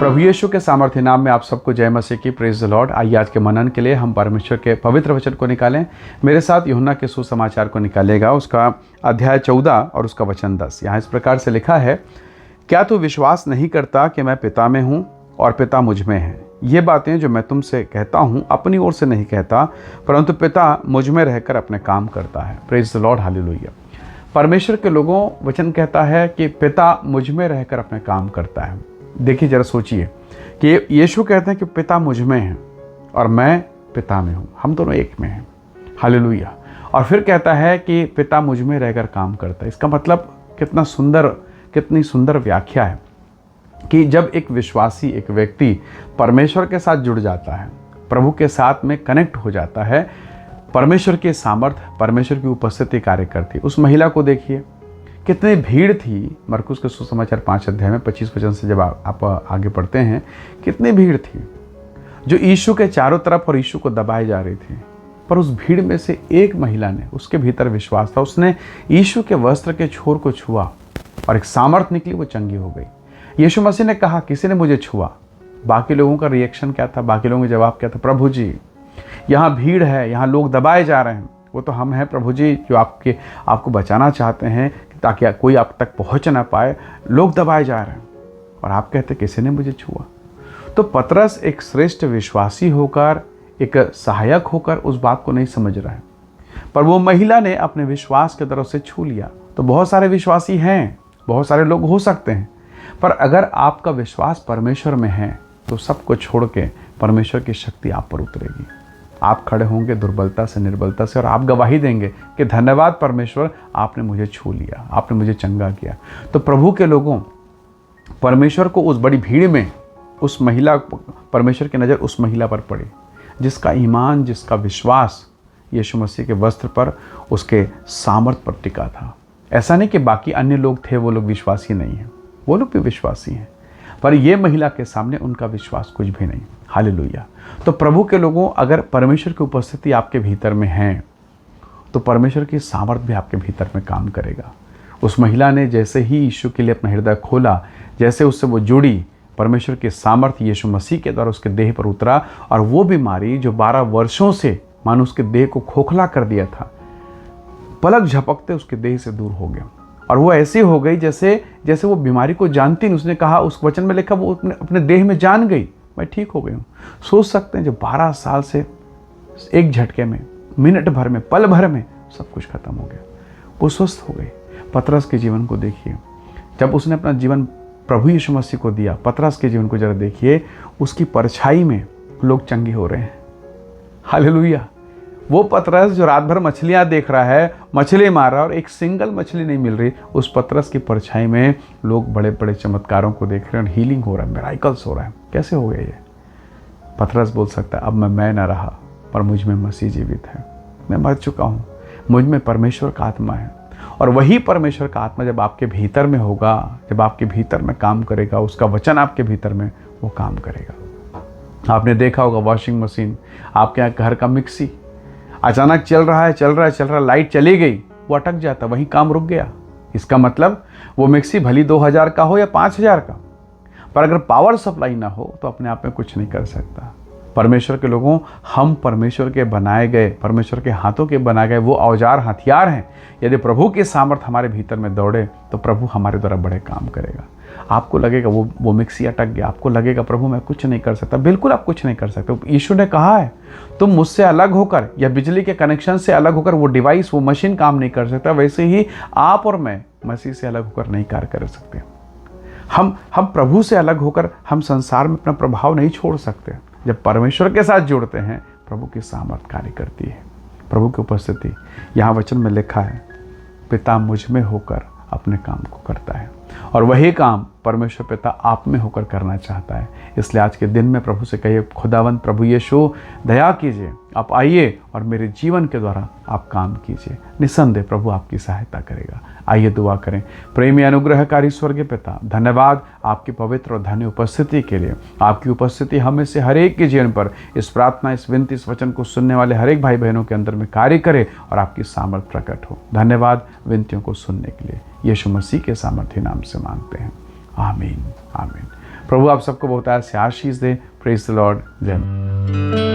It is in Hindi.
प्रभु यीशु के सामर्थ्य नाम में आप सबको जय मसीह की। Praise the Lord. आइए आज के मनन के लिए हम परमेश्वर के पवित्र वचन को निकालें। मेरे साथ यूहन्ना के सुसमाचार को निकालेगा, उसका अध्याय 14 और उसका वचन 10। यहाँ इस प्रकार से लिखा है, क्या तू विश्वास नहीं करता कि मैं पिता में हूँ और पिता मुझ में है? ये बातें जो मैं तुमसे कहता हूँ अपनी ओर से नहीं कहता, परंतु पिता मुझ में रहकर अपने काम करता है। Praise the Lord, hallelujah. परमेश्वर के लोगों वचन कहता है कि पिता मुझ में रहकर अपने काम करता है। देखिए जरा सोचिए कि यीशु कहते हैं कि पिता मुझ में है और मैं पिता में हूँ, हम दोनों एक में हैं। हालेलुया। और फिर कहता है कि पिता मुझ में रहकर काम करता है। इसका मतलब कितनी सुंदर व्याख्या है कि जब एक विश्वासी, एक व्यक्ति परमेश्वर के साथ जुड़ जाता है, प्रभु के साथ में कनेक्ट हो जाता है, परमेश्वर के सामर्थ्य, परमेश्वर की उपस्थिति कार्य करती है। उस महिला को देखिए, कितनी भीड़ थी। मरकुस के सुसमाचार 5 अध्याय में 25 वचन से जब आप आगे पढ़ते हैं, कितनी भीड़ थी जो यीशु के चारों तरफ और यीशु को दबाए जा रही थी। पर उस भीड़ में से एक महिला ने, उसके भीतर विश्वास था, उसने यीशु के वस्त्र के छोर को छुआ और एक सामर्थ निकली, वो चंगी हो गई। यीशु मसीह ने कहा, किसी ने मुझे छुआ। बाकी लोगों का रिएक्शन क्या था? बाकी लोगों का जवाब क्या था? प्रभु जी, यहाँ भीड़ है, यहाँ लोग दबाए जा रहे हैं, वो तो हम हैं प्रभु जी जो आपको बचाना चाहते हैं ताकि कोई आप तक पहुंच ना पाए। लोग दबाए जा रहे हैं और आप कहते किसी ने मुझे छुआ। तो पतरस एक श्रेष्ठ विश्वासी होकर, एक सहायक होकर उस बात को नहीं समझ रहा है, पर वो महिला ने अपने विश्वास के तरफ से छू लिया। तो बहुत सारे विश्वासी हैं, बहुत सारे लोग हो सकते हैं, पर अगर आपका विश्वास परमेश्वर में है तो सबको छोड़ के परमेश्वर की शक्ति आप पर उतरेगी। आप खड़े होंगे दुर्बलता से, निर्बलता से, और आप गवाही देंगे कि धन्यवाद परमेश्वर, आपने मुझे छू लिया, आपने मुझे चंगा किया। तो प्रभु के लोगों, परमेश्वर को उस बड़ी भीड़ में उस महिला, परमेश्वर की नज़र उस महिला पर पड़ी जिसका ईमान, जिसका विश्वास यीशु मसीह के वस्त्र पर, उसके सामर्थ पर टिका था। ऐसा नहीं कि बाकी अन्य लोग थे, वो लोग विश्वासी नहीं हैं, वो लोग भी विश्वासी हैं, पर ये महिला के सामने उनका विश्वास कुछ भी नहीं। हालेलुया। तो प्रभु के लोगों, अगर परमेश्वर की उपस्थिति आपके भीतर में है तो परमेश्वर की सामर्थ भी आपके भीतर में काम करेगा। उस महिला ने जैसे ही यीशु के लिए अपना हृदय खोला, जैसे उससे वो जुड़ी, परमेश्वर की सामर्थ यीशु मसीह के द्वारा उसके देह पर उतरा, और वो बीमारी जो 12 वर्षों से मानो उसके देह को खोखला कर दिया था, पलक झपकते उसके देह से दूर हो गया। और वो ऐसी हो गई जैसे वो बीमारी को जानती नहीं। उसने कहा, उस वचन में लिखा, वो अपने देह में जान गई, मैं ठीक हो गई हूँ। सोच सकते हैं, जब 12 साल से एक झटके में, मिनट भर में, पल भर में सब कुछ खत्म हो गया, वो स्वस्थ हो गई। पतरस के जीवन को देखिए, जब उसने अपना जीवन प्रभु यीशु मसीह को दिया, पतरस के जीवन को जरा देखिए, उसकी परछाई में लोग चंगे हो रहे हैं। हालेलुया। वो पतरस जो रात भर मछलियां देख रहा है, मछली मार रहा है और एक सिंगल मछली नहीं मिल रही, उस पतरस की परछाई में लोग बड़े बड़े चमत्कारों को देख रहे हैं और हीलिंग हो रहा है, मिराकल्स हो रहा है। कैसे हो गया ये? पतरस बोल सकता है, अब मैं न रहा, पर मुझ में मसीह जीवित है। मैं मर चुका हूँ, मुझ में परमेश्वर का आत्मा है। और वही परमेश्वर का आत्मा जब आपके भीतर में होगा, जब आपके भीतर में काम करेगा, उसका वचन आपके भीतर में वो काम करेगा। आपने देखा होगा वॉशिंग मशीन, आपके यहाँ घर का मिक्सी, अचानक चल रहा है, लाइट चली गई, वो अटक जाता, वहीं काम रुक गया। इसका मतलब वो मिक्सी भली 2000 का हो या 5000 का, पर अगर पावर सप्लाई ना हो तो अपने आप में कुछ नहीं कर सकता। परमेश्वर के लोगों, हम परमेश्वर के बनाए गए, परमेश्वर के हाथों के बनाए गए वो औजार, हथियार हैं। यदि प्रभु की सामर्थ हमारे भीतर में दौड़े तो प्रभु हमारे द्वारा बड़े काम करेगा। आपको लगेगा वो मिक्सी अटक गया, आपको लगेगा प्रभु मैं कुछ नहीं कर सकता। बिल्कुल आप कुछ नहीं कर सकते। यीशु ने कहा है, तुम मुझसे अलग होकर या बिजली के कनेक्शन से अलग होकर वो डिवाइस, वो मशीन काम नहीं कर सकता, वैसे ही आप और मैं मसीह से अलग होकर नहीं कार्य कर सकते। हम प्रभु से अलग होकर हम संसार में अपना प्रभाव नहीं छोड़ सकते। जब परमेश्वर के साथ जुड़ते हैं, प्रभु की सामर्थ कार्य करती है, प्रभु की उपस्थिति। यहाँ वचन में लिखा है, पिता मुझ में होकर अपने काम को करता है, और वही काम परमेश्वर पिता आप में होकर करना चाहता है। इसलिए आज के दिन में प्रभु से कहिए, खुदावंद प्रभु यीशु दया कीजिए, आप आइए और मेरे जीवन के द्वारा आप काम कीजिए। निसंदेह प्रभु आपकी सहायता करेगा। आइए दुआ करें। प्रेमी अनुग्रहकारी स्वर्गीय पिता, धन्यवाद आपकी पवित्र और धन्य उपस्थिति के लिए। आपकी उपस्थिति हमें से हर एक के जीवन पर, इस प्रार्थना, इस विनती, इस वचन को सुनने वाले हर एक भाई बहनों के अंदर में कार्य करे और आपकी सामर्थ प्रकट हो। धन्यवाद विनतियों को सुनने के लिए। यीशु मसीह के सामर्थ्य नाम से मांगते हैं, आमीन आमीन। प्रभु आप सबको बहुत से आशीष दे। Praise the lord. जय